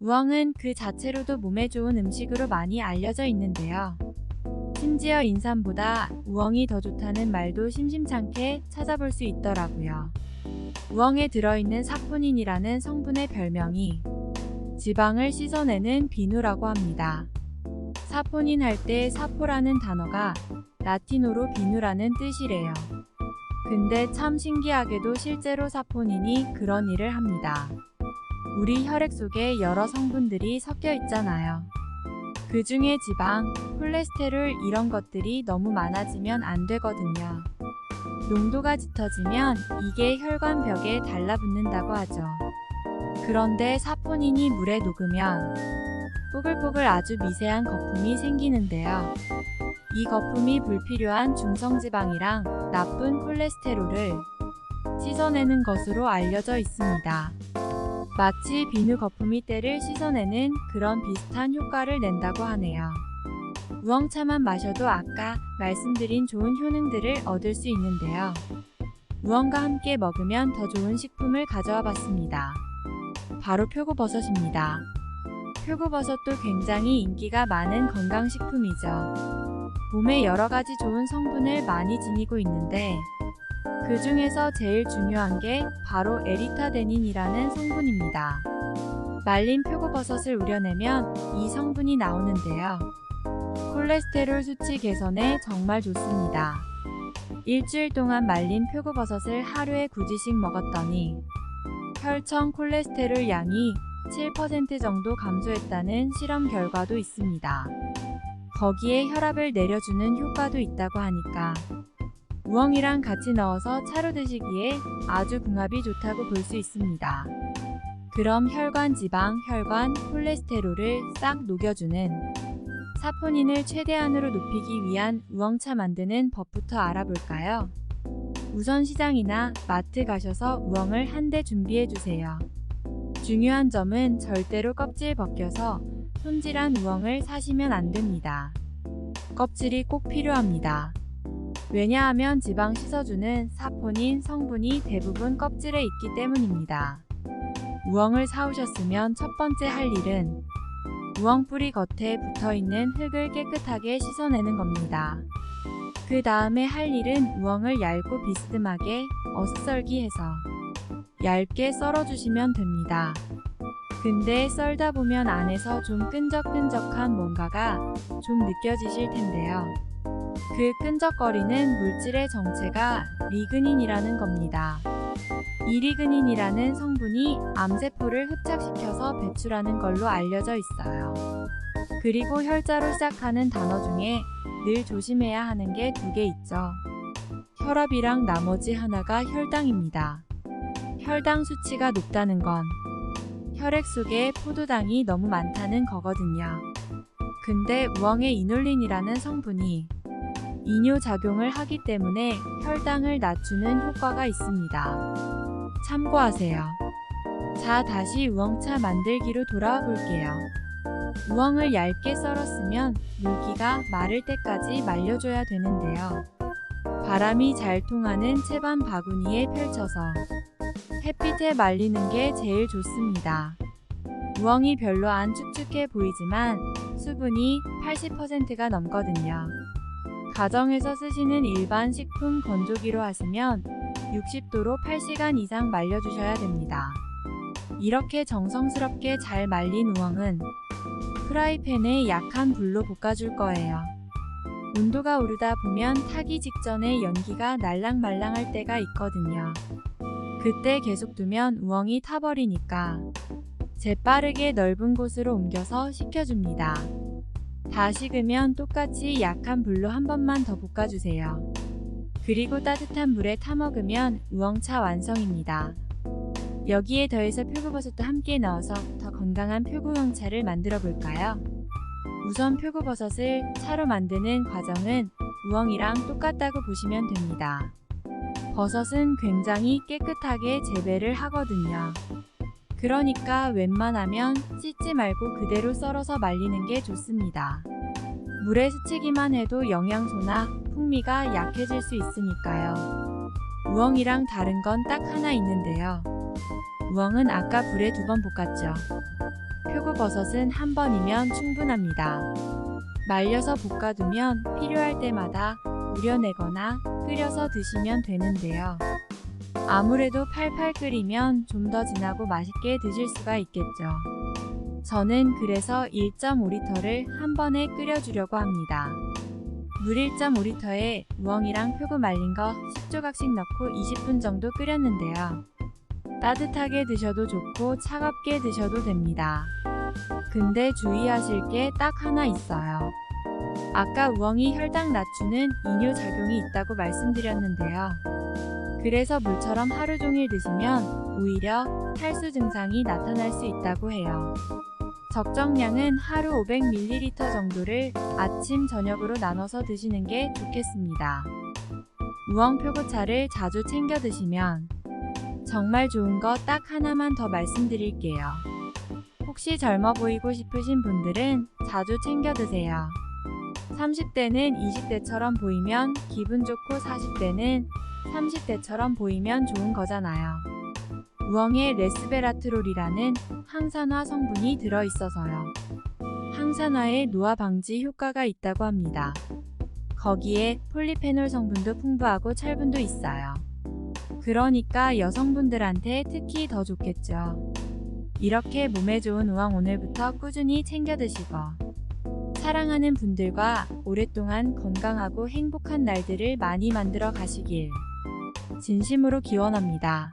우엉은 그 자체로도 몸에 좋은 음식으로 많이 알려져 있는데요. 심지어 인삼보다 우엉이 더 좋다는 말도 심심찮게 찾아볼 수 있더라고요. 우엉에 들어있는 사포닌이라는 성분의 별명이 지방을 씻어내는 비누라고 합니다. 사포닌 할 때 사포라는 단어가 라틴어로 비누라는 뜻이래요. 근데 참 신기하게도 실제로 사포닌이 그런 일을 합니다. 우리 혈액 속에 여러 성분들이 섞여 있잖아요. 그 중에 지방, 콜레스테롤 이런 것들이 너무 많아지면 안 되거든요. 농도가 짙어지면 이게 혈관벽에 달라붙는다고 하죠. 그런데 사포닌이 물에 녹으면 뽀글뽀글 아주 미세한 거품이 생기는데요. 이 거품이 불필요한 중성지방이랑 나쁜 콜레스테롤을 씻어내는 것으로 알려져 있습니다. 마치 비누 거품이 때를 씻어내는 그런 비슷한 효과를 낸다고 하네요. 우엉차만 마셔도 아까 말씀드린 좋은 효능들을 얻을 수 있는데요. 우엉과 함께 먹으면 더 좋은 식품을 가져와 봤습니다. 바로 표고버섯입니다. 표고버섯도 굉장히 인기가 많은 건강식품이죠. 몸에 여러가지 좋은 성분을 많이 지니고 있는데 그 중에서 제일 중요한 게 바로 에리타데닌이라는 성분입니다. 말린 표고버섯을 우려내면 이 성분이 나오는데요. 콜레스테롤 수치 개선에 정말 좋습니다. 일주일 동안 말린 표고버섯을 하루에 9지씩 먹었더니 혈청 콜레스테롤 양이 7% 정도 감소했다는 실험 결과도 있습니다. 거기에 혈압을 내려주는 효과도 있다고 하니까 우엉이랑 같이 넣어서 차로 드시기에 아주 궁합이 좋다고 볼 수 있습니다. 그럼 혈관 지방, 혈관 콜레스테롤을 싹 녹여주는 사포닌을 최대한으로 높이기 위한 우엉차 만드는 법부터 알아볼까요? 우선 시장이나 마트 가셔서 우엉을 한 대 준비해주세요. 중요한 점은 절대로 껍질 벗겨서 손질한 우엉을 사시면 안 됩니다. 껍질이 꼭 필요합니다. 왜냐하면 지방 씻어주는 사포닌 성분이 대부분 껍질에 있기 때문입니다. 우엉을 사오셨으면 첫 번째 할 일은 우엉 뿌리 겉에 붙어있는 흙을 깨끗하게 씻어내는 겁니다. 그 다음에 할 일은 우엉을 얇고 비스듬하게 어슷썰기해서 얇게 썰어주시면 됩니다. 근데 썰다 보면 안에서 좀 끈적끈적한 뭔가가 좀 느껴지실 텐데요. 그 끈적거리는 물질의 정체가 리그닌이라는 겁니다. 이 리그닌이라는 성분이 암세포를 흡착시켜서 배출하는 걸로 알려져 있어요. 그리고 혈자로 시작하는 단어 중에 늘 조심해야 하는 게 2개 있죠. 혈압이랑 나머지 하나가 혈당입니다. 혈당 수치가 높다는 건 혈액 속에 포도당이 너무 많다는 거거든요. 근데 우엉에 이눌린이라는 성분이 이뇨작용을 하기 때문에 혈당을 낮추는 효과가 있습니다. 참고하세요. 자, 다시 우엉차 만들기로 돌아와 볼게요. 우엉을 얇게 썰었으면 물기가 마를 때까지 말려줘야 되는데요. 바람이 잘 통하는 채반 바구니에 펼쳐서 햇빛에 말리는 게 제일 좋습니다. 우엉이 별로 안 축축해 보이지만 수분이 80%가 넘거든요. 가정에서 쓰시는 일반 식품 건조기로 하시면 60도로 8시간 이상 말려주셔야 됩니다. 이렇게 정성스럽게 잘 말린 우엉은 프라이팬에 약한 불로 볶아줄 거예요. 온도가 오르다 보면 타기 직전에 연기가 날랑말랑할 때가 있거든요. 그때 계속 두면 우엉이 타버리니까 재빠르게 넓은 곳으로 옮겨서 식혀줍니다. 다 식으면 똑같이 약한 불로 한 번만 더 볶아주세요. 그리고 따뜻한 물에 타먹으면 우엉차 완성입니다. 여기에 더해서 표고버섯도 함께 넣어서 더 건강한 표고우엉차를 만들어 볼까요? 우선 표고버섯을 차로 만드는 과정은 우엉이랑 똑같다고 보시면 됩니다. 버섯은 굉장히 깨끗하게 재배를 하거든요. 그러니까 웬만하면 씻지 말고 그대로 썰어서 말리는 게 좋습니다. 물에 스치기만 해도 영양소나 풍미가 약해질 수 있으니까요. 우엉이랑 다른 건 딱 하나 있는데요. 우엉은 아까 불에 2번 볶았죠. 표고버섯은 한 번이면 충분합니다. 말려서 볶아두면 필요할 때마다 우려내거나 끓여서 드시면 되는데요. 아무래도 팔팔 끓이면 좀 더 진하고 맛있게 드실 수가 있겠죠. 저는 그래서 1.5리터를 한 번에 끓여주려고 합니다. 물 1.5리터에 우엉이랑 표고 말린 거 10조각씩 넣고 20분 정도 끓였는데요. 따뜻하게 드셔도 좋고 차갑게 드셔도 됩니다. 근데 주의하실 게 딱 하나 있어요. 아까 우엉이 혈당 낮추는 이뇨작용이 있다고 말씀드렸는데요. 그래서 물처럼 하루 종일 드시면 오히려 탈수 증상이 나타날 수 있다고 해요. 적정량은 하루 500ml 정도를 아침, 저녁으로 나눠서 드시는 게 좋겠습니다. 우엉 표고차를 자주 챙겨 드시면 정말 좋은 거 딱 하나만 더 말씀드릴게요. 혹시 젊어 보이고 싶으신 분들은 자주 챙겨 드세요. 30대는 20대처럼 보이면 기분 좋고 40대는 30대처럼 보이면 좋은 거잖아요. 우엉에 레스베라트롤이라는 항산화 성분이 들어있어서요. 항산화의 노화 방지 효과가 있다고 합니다. 거기에 폴리페놀 성분도 풍부하고 철분도 있어요. 그러니까 여성분들한테 특히 더 좋겠죠. 이렇게 몸에 좋은 우엉 오늘부터 꾸준히 챙겨 드시고 사랑하는 분들과 오랫동안 건강하고 행복한 날들을 많이 만들어 가시길 진심으로 기원합니다.